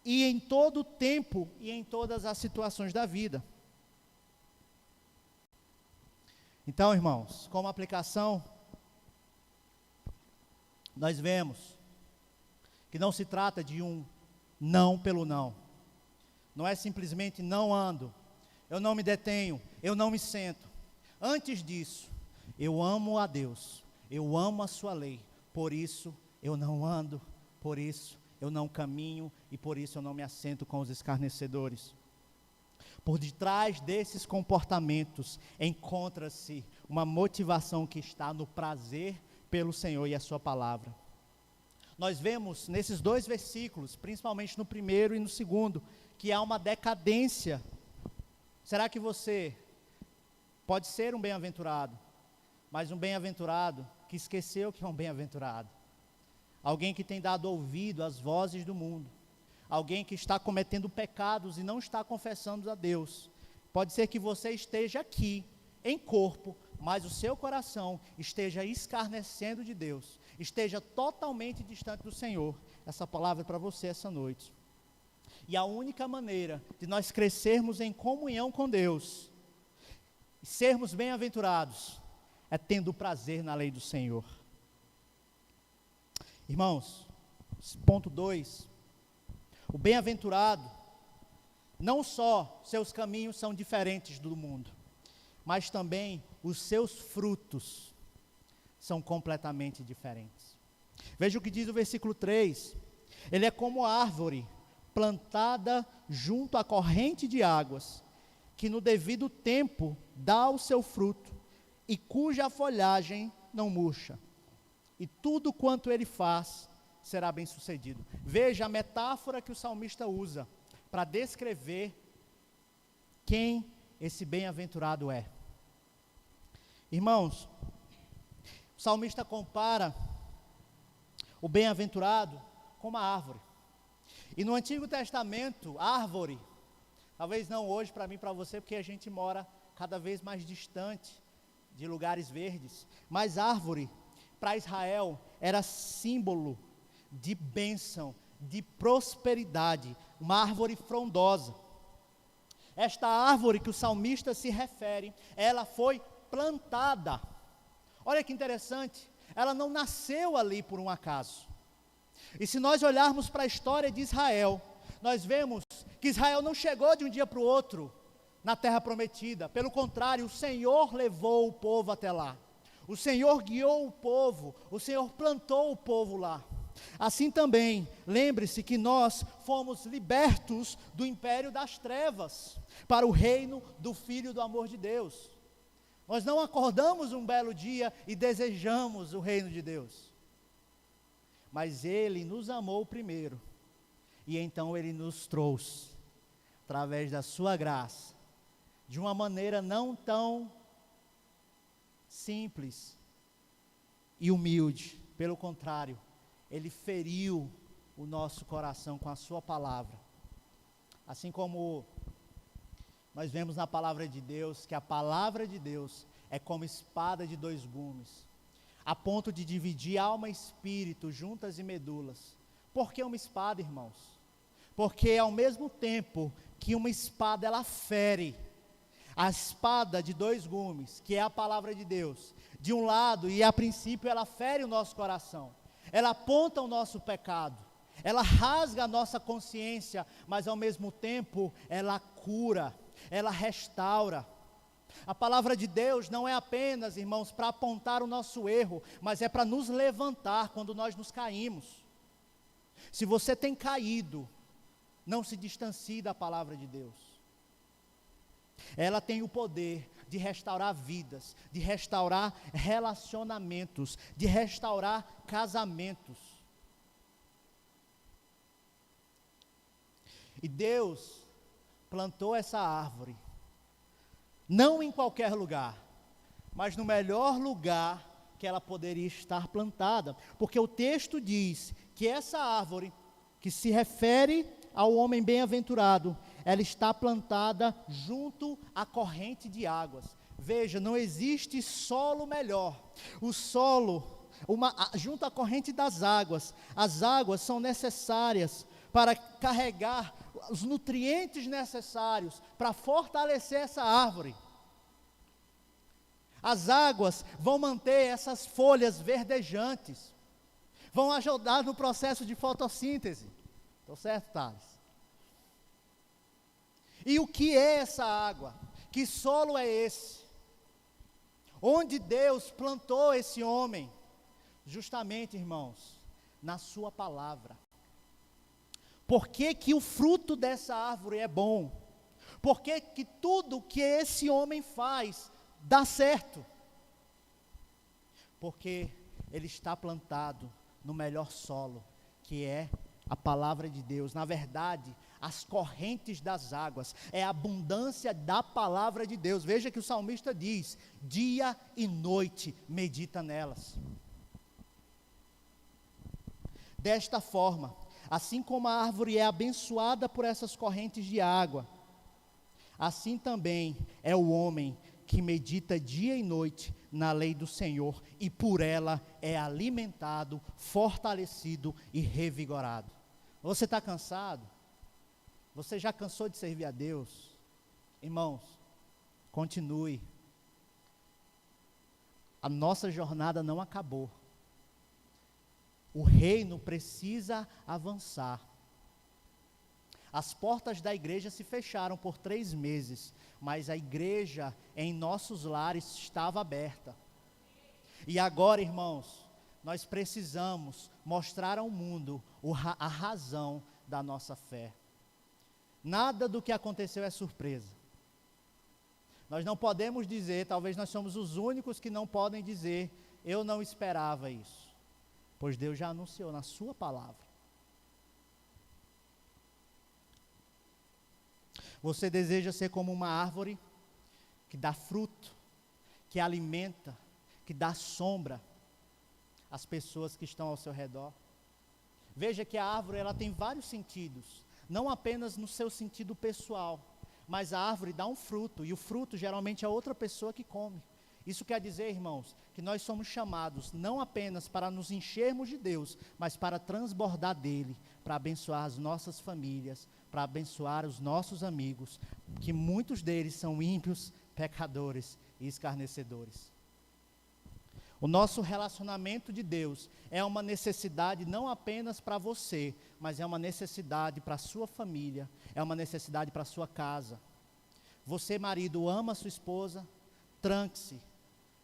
e em todo o tempo e em todas as situações da vida. Então, irmãos, como aplicação, nós vemos que não se trata de um não pelo não. Não é simplesmente não ando, eu não me detenho, eu não me sento. Antes disso, eu amo a Deus, eu amo a sua lei, por isso eu não ando, por isso eu não caminho e por isso eu não me assento com os escarnecedores. Por detrás desses comportamentos encontra-se uma motivação que está no prazer pelo Senhor e a sua palavra. Nós vemos nesses dois versículos, principalmente no primeiro e no segundo, que há uma decadência. Será que você pode ser um bem-aventurado, mas um bem-aventurado que esqueceu que é um bem-aventurado? Alguém que tem dado ouvido às vozes do mundo, alguém que está cometendo pecados e não está confessando a Deus. Pode ser que você esteja aqui, em corpo, mas o seu coração esteja escarnecendo de Deus, esteja totalmente distante do Senhor. Essa palavra é para você essa noite. E a única maneira de nós crescermos em comunhão com Deus, e sermos bem-aventurados, é tendo prazer na lei do Senhor. Irmãos, ponto 2, o bem-aventurado, não só seus caminhos são diferentes do mundo, mas também os seus frutos são completamente diferentes. Veja o que diz o versículo 3, ele é como árvore plantada junto à corrente de águas, que no devido tempo dá o seu fruto, e cuja folhagem não murcha, e tudo quanto ele faz será bem sucedido. Veja a metáfora que o salmista usa para descrever quem esse bem-aventurado é. Irmãos, o salmista compara o bem-aventurado com uma árvore. E no Antigo Testamento, árvore, talvez não hoje para mim e para você, porque a gente mora cada vez mais distante de lugares verdes, mas árvore, para Israel, era símbolo de bênção, de prosperidade, uma árvore frondosa. Esta árvore que o salmista se refere, ela foi plantada. Olha que interessante, ela não nasceu ali por um acaso. E se nós olharmos para a história de Israel, nós vemos que Israel não chegou de um dia para o outro na terra prometida. Pelo contrário, o Senhor levou o povo até lá. O Senhor guiou o povo, o Senhor plantou o povo lá. Assim também, lembre-se que nós fomos libertos do império das trevas para o reino do Filho do amor de Deus. Nós não acordamos um belo dia e desejamos o reino de Deus. Mas Ele nos amou primeiro, e então Ele nos trouxe, através da sua graça, de uma maneira não tão simples e humilde. Pelo contrário, Ele feriu o nosso coração com a sua palavra. Assim como nós vemos na palavra de Deus, que a palavra de Deus é como espada de dois gumes, a ponto de dividir alma e espírito, juntas e medulas. Por que uma espada, irmãos? Porque ao mesmo tempo que uma espada ela fere, a espada de dois gumes, que é a palavra de Deus, de um lado, e a princípio ela fere o nosso coração, ela aponta o nosso pecado, ela rasga a nossa consciência, mas ao mesmo tempo ela cura, ela restaura. A palavra de Deus não é apenas, irmãos, para apontar o nosso erro, mas é para nos levantar quando nós nos caímos. Se você tem caído, não se distancie da palavra de Deus. Ela tem o poder de restaurar vidas, de restaurar relacionamentos, de restaurar casamentos. E Deus plantou essa árvore, não em qualquer lugar, mas no melhor lugar que ela poderia estar plantada, porque o texto diz que essa árvore, que se refere ao homem bem-aventurado, ela está plantada junto à corrente de águas. Veja, não existe solo melhor. O solo, junto à corrente das águas, as águas são necessárias para carregar os nutrientes necessários para fortalecer essa árvore. As águas vão manter essas folhas verdejantes, vão ajudar no processo de fotossíntese. Estou certo, Thales? E o que é essa água? Que solo é esse? Onde Deus plantou esse homem? Justamente, irmãos, na sua palavra. Por que que o fruto dessa árvore é bom? Por que que tudo que esse homem faz dá certo? Porque ele está plantado no melhor solo, que é a palavra de Deus. Na verdade, as correntes das águas é a abundância da palavra de Deus. Veja que o salmista diz: dia e noite medita nelas. Desta forma, assim como a árvore é abençoada por essas correntes de água, assim também é o homem que medita dia e noite na lei do Senhor, e por ela é alimentado, fortalecido e revigorado. Você está cansado? Você já cansou de servir a Deus? Irmãos, continue. A nossa jornada não acabou. O reino precisa avançar. As portas da igreja se fecharam por 3 meses, mas a igreja em nossos lares estava aberta. E agora, irmãos, nós precisamos mostrar ao mundo a razão da nossa fé. Nada do que aconteceu é surpresa. Nós não podemos dizer, talvez nós somos os únicos que não podem dizer, eu não esperava isso. Pois Deus já anunciou na sua palavra. Você deseja ser como uma árvore que dá fruto, que alimenta, que dá sombra às pessoas que estão ao seu redor. Veja que a árvore ela tem vários sentidos, não apenas no seu sentido pessoal, mas a árvore dá um fruto, e o fruto geralmente é outra pessoa que come. Isso quer dizer, irmãos, que nós somos chamados não apenas para nos enchermos de Deus, mas para transbordar dele, para abençoar as nossas famílias, para abençoar os nossos amigos, que muitos deles são ímpios, pecadores e escarnecedores. O nosso relacionamento de Deus é uma necessidade não apenas para você, mas é uma necessidade para a sua família, é uma necessidade para a sua casa. Você, marido, ama a sua esposa? Tranque-se,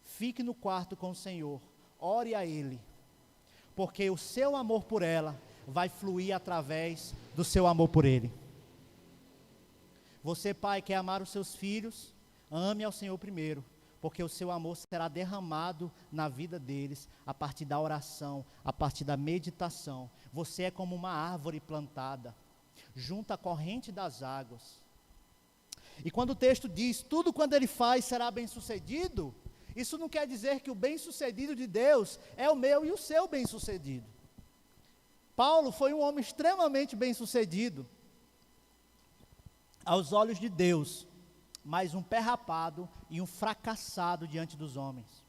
fique no quarto com o Senhor, ore a Ele, porque o seu amor por ela vai fluir através do seu amor por Ele. Você, pai, quer amar os seus filhos? Ame ao Senhor primeiro, porque o seu amor será derramado na vida deles, a partir da oração, a partir da meditação. Você é como uma árvore plantada, junto à corrente das águas. E quando o texto diz, tudo quando ele faz será bem sucedido, isso não quer dizer que o bem sucedido de Deus é o meu e o seu bem sucedido. Paulo foi um homem extremamente bem sucedido, aos olhos de Deus, mas um pé rapado e um fracassado diante dos homens.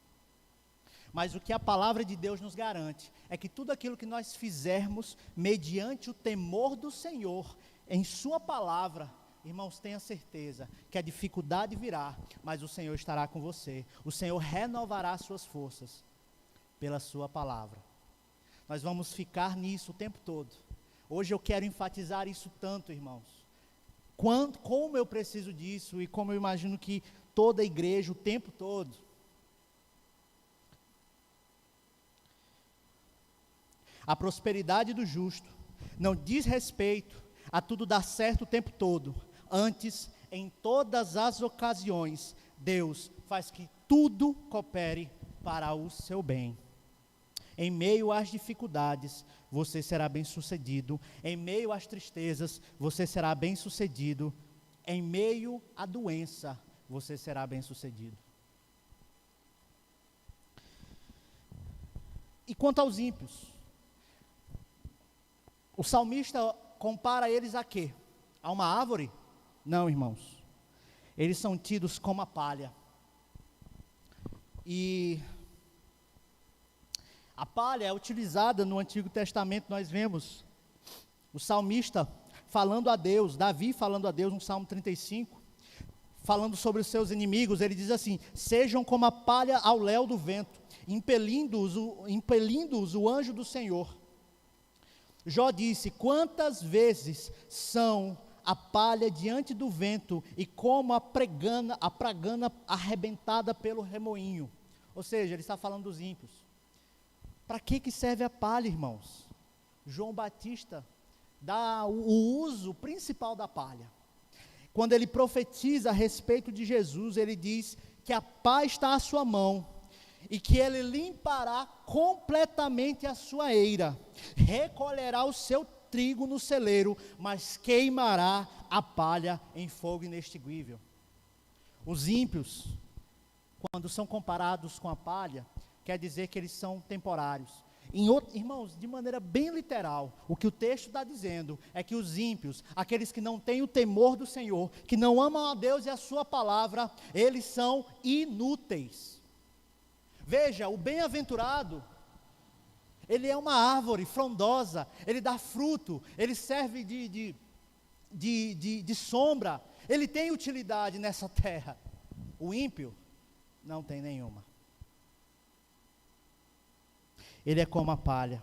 Mas o que a palavra de Deus nos garante é que tudo aquilo que nós fizermos mediante o temor do Senhor, em sua palavra, irmãos, tenha certeza que a dificuldade virá, mas o Senhor estará com você. O Senhor renovará suas forças pela sua palavra. Nós vamos ficar nisso o tempo todo. Hoje eu quero enfatizar isso tanto, irmãos. Como eu preciso disso e como eu imagino que toda a igreja o tempo todo. A prosperidade do justo não diz respeito a tudo dar certo o tempo todo. Antes, em todas as ocasiões, Deus faz que tudo coopere para o seu bem. Em meio às dificuldades, você será bem-sucedido. Em meio às tristezas, você será bem-sucedido. Em meio à doença, você será bem-sucedido. E quanto aos ímpios? O salmista compara eles a quê? A uma árvore? Não, irmãos. Eles são tidos como a palha. E a palha é utilizada no Antigo Testamento, nós vemos o salmista falando a Deus, Davi falando a Deus no Salmo 35, falando sobre os seus inimigos, ele diz assim, sejam como a palha ao léu do vento, impelindo-os o anjo do Senhor. Jó disse, quantas vezes são a palha diante do vento e como a pragana arrebentada pelo remoinho. Ou seja, ele está falando dos ímpios. Para que serve a palha, irmãos? João Batista dá o uso principal da palha. Quando ele profetiza a respeito de Jesus, ele diz que a pá está à sua mão e que ele limpará completamente a sua eira, recolherá o seu trigo no celeiro, mas queimará a palha em fogo inextinguível. Os ímpios, quando são comparados com a palha, quer dizer que eles são temporários. Irmãos, de maneira bem literal, o que o texto está dizendo é que os ímpios, aqueles que não têm o temor do Senhor, que não amam a Deus e a sua palavra, eles são inúteis. Veja, o bem-aventurado, ele é uma árvore frondosa, ele dá fruto, ele serve de sombra, ele tem utilidade nessa terra. O ímpio não tem nenhuma. Ele é como a palha.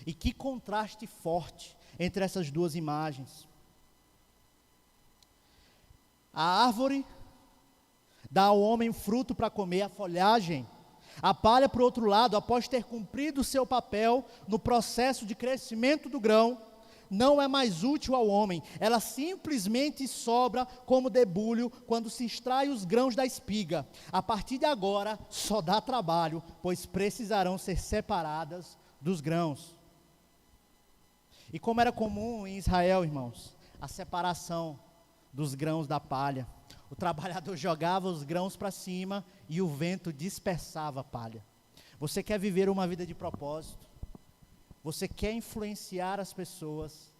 E que contraste forte entre essas duas imagens. A árvore dá ao homem fruto para comer, a folhagem. A palha, por outro lado, após ter cumprido o seu papel no processo de crescimento do grão, não é mais útil ao homem, ela simplesmente sobra como debulho quando se extrai os grãos da espiga. A partir de agora, só dá trabalho, pois precisarão ser separadas dos grãos. E como era comum em Israel, irmãos, a separação dos grãos da palha. o trabalhador jogava os grãos para cima e o vento dispersava a palha. Você quer viver uma vida de propósito? Você quer influenciar as pessoas?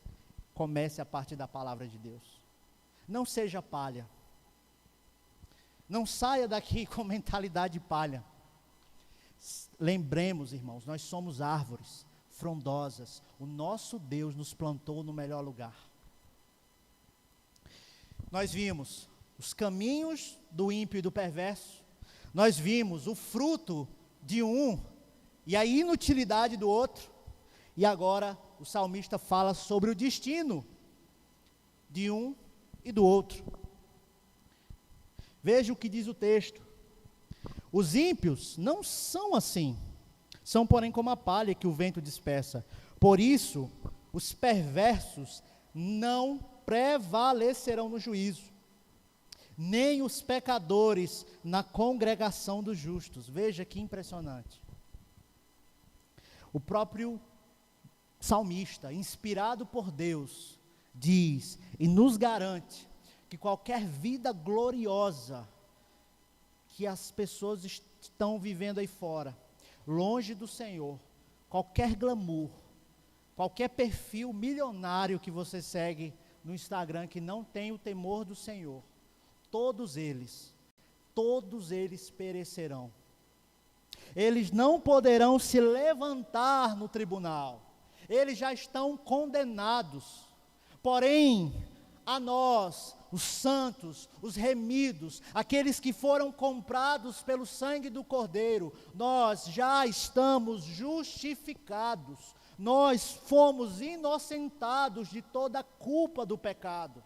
Comece a partir da palavra de Deus. Não seja palha. Não saia daqui com mentalidade de palha. Lembremos, irmãos, nós somos árvores frondosas. O nosso Deus nos plantou no melhor lugar. Nós vimos os caminhos do ímpio e do perverso. Nós vimos o fruto de um e a inutilidade do outro. E agora o salmista fala sobre o destino de um e do outro. Veja o que diz o texto. Os ímpios não são assim. São, porém, como a palha que o vento dispersa. Por isso, os perversos não prevalecerão no juízo, nem os pecadores na congregação dos justos. Veja que impressionante. O próprio salmista, inspirado por Deus, diz e nos garante que qualquer vida gloriosa que as pessoas estão vivendo aí fora, longe do Senhor, qualquer glamour, qualquer perfil milionário que você segue no Instagram que não tem o temor do Senhor, todos eles perecerão. Eles não poderão se levantar no tribunal. Eles já estão condenados. Porém, a nós, os santos, os remidos, aqueles que foram comprados pelo sangue do Cordeiro, nós já estamos justificados. Nós fomos inocentados de toda a culpa do pecado.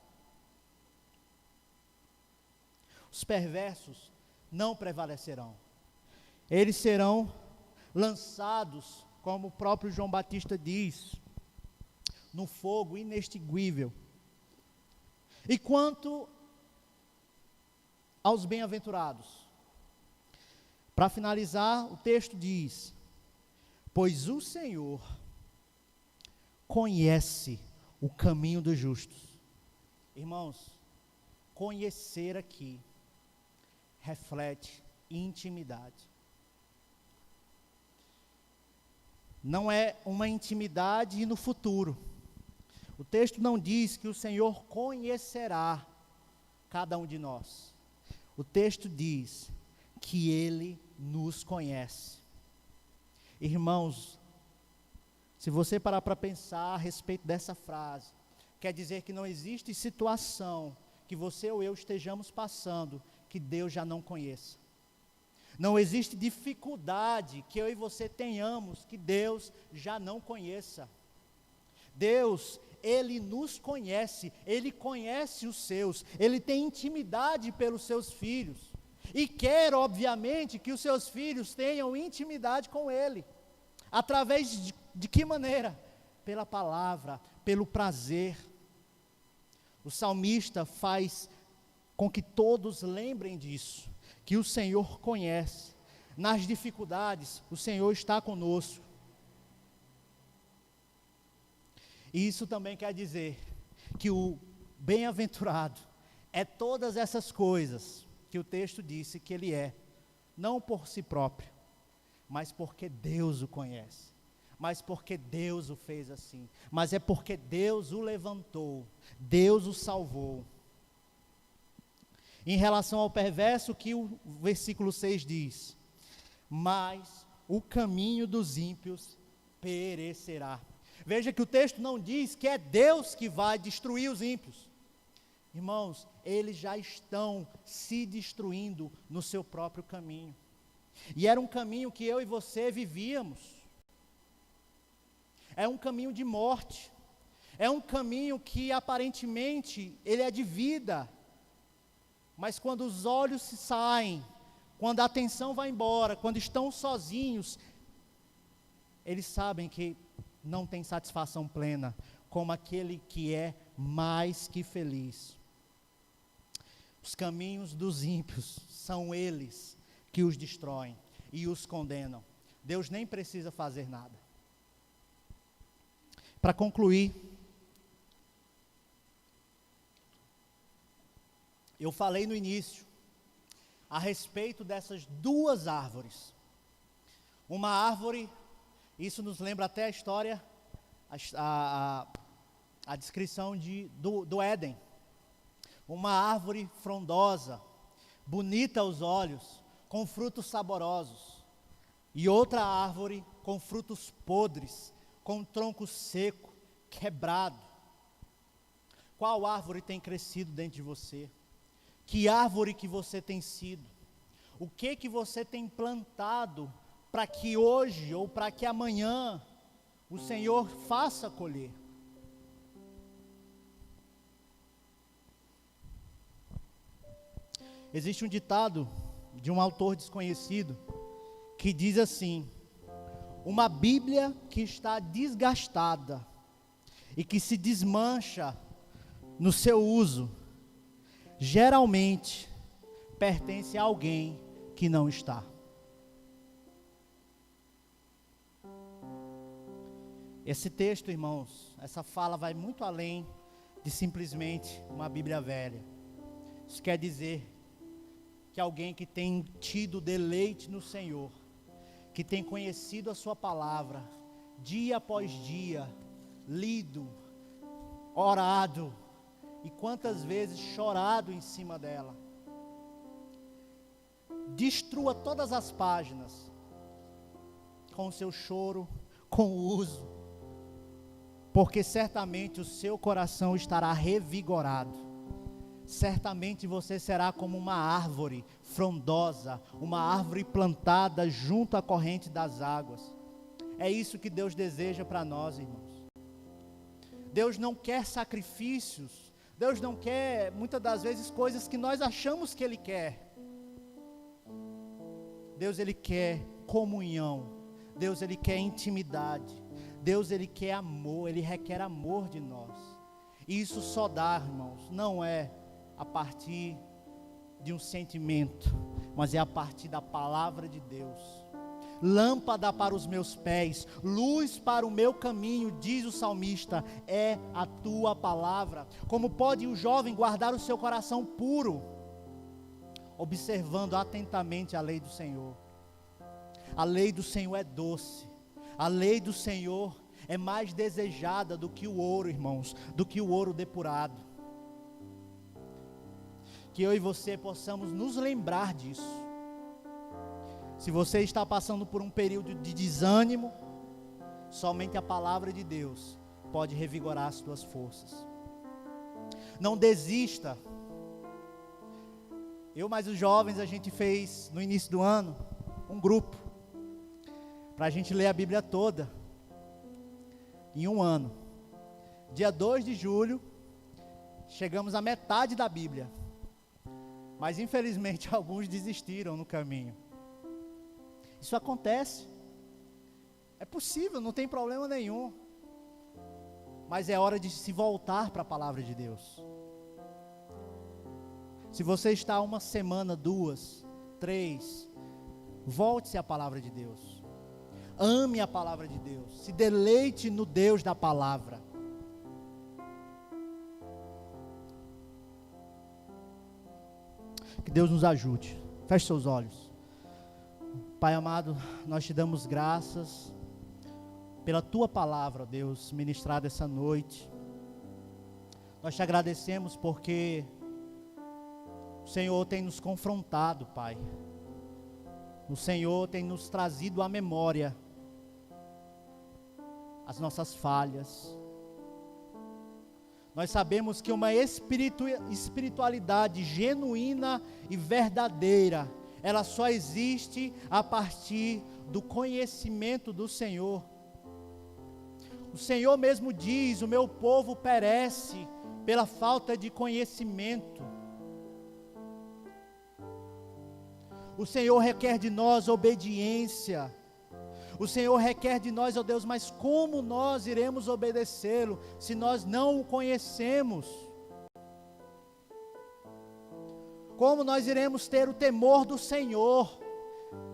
Os perversos não prevalecerão. Eles serão lançados, como o próprio João Batista diz, no fogo inextinguível. E quanto aos bem-aventurados, para finalizar, o texto diz: pois o Senhor conhece o caminho dos justos. Irmãos, conhecer aqui reflete intimidade. Não é uma intimidade no futuro. O texto não diz que o Senhor conhecerá cada um de nós. O texto diz que Ele nos conhece. Irmãos, se você parar para pensar a respeito dessa frase, quer dizer que não existe situação que você ou eu estejamos passando que Deus já não conheça. Não existe dificuldade que eu e você tenhamos que Deus já não conheça. Deus, Ele nos conhece, Ele conhece os seus, Ele tem intimidade pelos seus filhos. E quer, obviamente, que os seus filhos tenham intimidade com Ele. Através de que maneira? Pela palavra, pelo prazer. O salmista faz com que todos lembrem disso, que o Senhor conhece. Nas dificuldades, o Senhor está conosco. E isso também quer dizer que o bem-aventurado é todas essas coisas que o texto disse que ele é, não por si próprio, mas porque Deus o conhece, mas porque Deus o fez assim, mas é porque Deus o levantou, Deus o salvou. Em relação ao perverso, que o versículo 6 diz: mas o caminho dos ímpios perecerá. Veja que o texto não diz que é Deus que vai destruir os ímpios. Irmãos, eles já estão se destruindo no seu próprio caminho. E era um caminho que eu e você vivíamos. É um caminho de morte. É um caminho que aparentemente ele é de vida. Mas quando os olhos se saem, quando a atenção vai embora, quando estão sozinhos, eles sabem que não tem satisfação plena, como aquele que é mais que feliz. Os caminhos dos ímpios são eles que os destroem e os condenam. Deus nem precisa fazer nada. Para concluir, Eu falei no início a respeito dessas duas árvores. Uma árvore, isso nos lembra até a história, a descrição do Éden. Uma árvore frondosa, bonita aos olhos, com frutos saborosos. E outra árvore com frutos podres, com tronco seco, quebrado. Qual árvore tem crescido dentro de você? Que árvore que você tem sido? O que você tem plantado para que hoje ou para que amanhã o Senhor faça colher? Existe um ditado de um autor desconhecido que diz assim: uma Bíblia que está desgastada e que se desmancha no seu uso, geralmente pertence a alguém que não está. Esse texto, irmãos, essa fala vai muito além de simplesmente uma Bíblia velha. Isso quer dizer que alguém que tem tido deleite no Senhor, que tem conhecido a sua palavra, dia após dia, lido, orado, e quantas vezes chorado em cima dela. Destrua todas as páginas com o seu choro, com o uso, porque certamente o seu coração estará revigorado. Certamente você será como uma árvore frondosa, uma árvore plantada junto à corrente das águas. É isso que Deus deseja para nós, irmãos. Deus não quer sacrifícios. Deus não quer, muitas das vezes, coisas que nós achamos que Ele quer. Deus, Ele quer comunhão. Deus, Ele quer intimidade. Deus, Ele quer amor. Ele requer amor de nós. E isso só dá, irmãos, não é a partir de um sentimento, mas é a partir da palavra de Deus. Lâmpada para os meus pés, luz para o meu caminho, diz o salmista, é a tua palavra. Como pode o jovem guardar o seu coração puro, observando atentamente a lei do Senhor? A lei do Senhor é doce, a lei do Senhor é mais desejada do que o ouro, irmãos, do que o ouro depurado. Que eu e você possamos nos lembrar disso. Se você está passando por um período de desânimo, somente a palavra de Deus pode revigorar as tuas forças. Não desista. Eu mais os jovens, a gente fez no início do ano um grupo para a gente ler a Bíblia toda em um ano. Dia 2 de julho, chegamos à metade da Bíblia. Mas infelizmente alguns desistiram no caminho. Isso acontece. É possível, não tem problema nenhum. Mas é hora de se voltar para a palavra de Deus. Se você está uma semana, 2, 3, volte-se à palavra de Deus. Ame a palavra de Deus. Se deleite no Deus da palavra. Que Deus nos ajude. Feche seus olhos. Pai amado, nós te damos graças pela tua palavra, Deus, ministrada essa noite. Nós te agradecemos porque o Senhor tem nos confrontado, Pai. O Senhor tem nos trazido à memória as nossas falhas. Nós sabemos que uma espiritualidade genuína e verdadeira, ela só existe a partir do conhecimento do Senhor. O Senhor mesmo diz: o meu povo perece pela falta de conhecimento. O Senhor requer de nós obediência. O Senhor requer de nós, ó Deus, mas como nós iremos obedecê-lo se nós não o conhecemos? Como nós iremos ter o temor do Senhor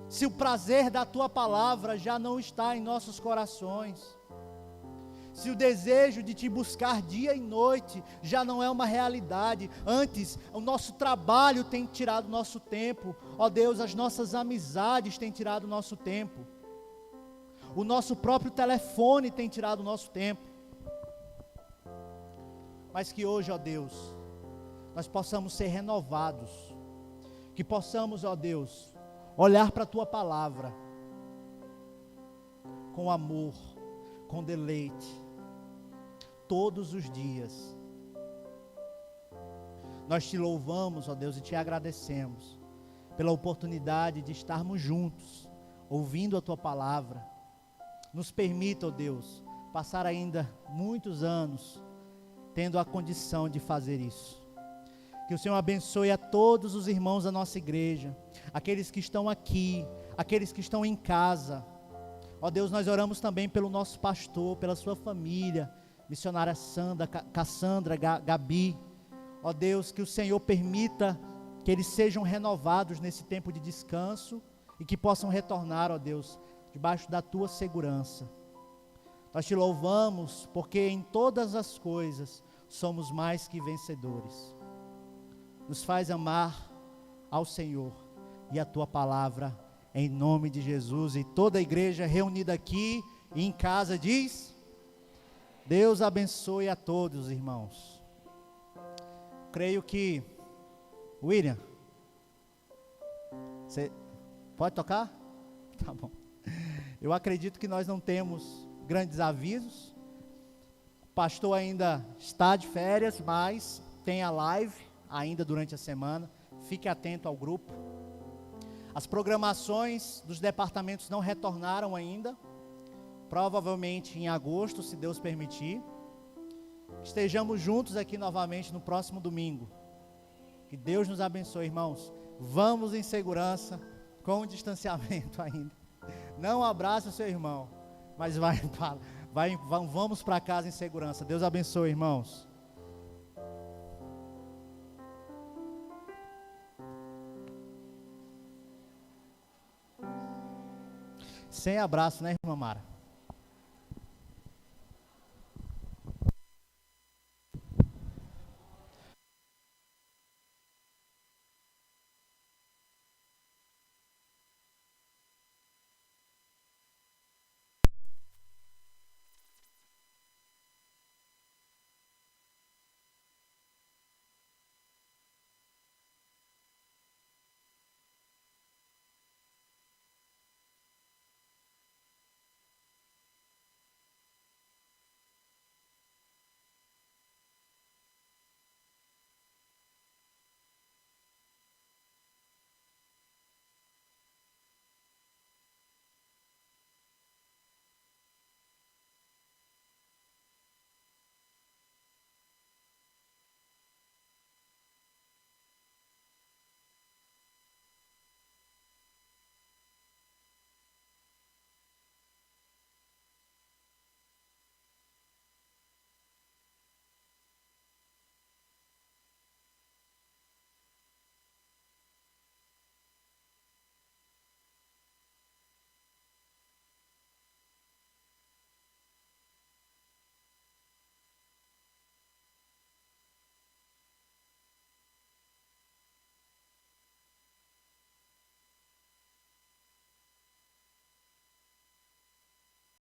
se o prazer da tua palavra já não está em nossos corações? se o desejo de te buscar dia e noite já não é uma realidade, antes o nosso trabalho tem tirado nosso tempo, ó Deus, as nossas amizades têm tirado nosso tempo, o nosso próprio telefone tem tirado o nosso tempo, mas que hoje, ó Deus, nós possamos ser renovados, que possamos, ó Deus, olhar para a Tua Palavra, com amor, com deleite, todos os dias. Nós te louvamos, ó Deus, e te agradecemos, pela oportunidade de estarmos juntos, ouvindo a Tua Palavra. Nos permita, ó Deus, passar ainda muitos anos, tendo a condição de fazer isso. Que o Senhor abençoe a todos os irmãos da nossa igreja, aqueles que estão aqui, aqueles que estão em casa. Ó Deus, nós oramos também pelo nosso pastor, pela sua família, missionária Sandra, Cassandra, Gabi. Ó Deus, que o Senhor permita que eles sejam renovados nesse tempo de descanso e que possam retornar, ó Deus, debaixo da Tua segurança. Nós te louvamos porque em todas as coisas somos mais que vencedores. Nos faz amar ao Senhor e a Tua Palavra, em nome de Jesus. E toda a igreja reunida aqui e em casa diz: Deus abençoe a todos, irmãos. Creio que, William, você pode tocar? Tá bom. Eu acredito que nós não temos grandes avisos. O pastor ainda está de férias, mas tem a live ainda durante a semana. Fique atento ao grupo. As programações dos departamentos não retornaram ainda. Provavelmente em agosto, se Deus permitir. Estejamos juntos aqui novamente no próximo domingo. Que Deus nos abençoe, irmãos. Vamos em segurança, com distanciamento ainda. Não abrace o seu irmão, mas vamos para casa em segurança. Deus abençoe, irmãos. Sem abraço, né, irmã Mara?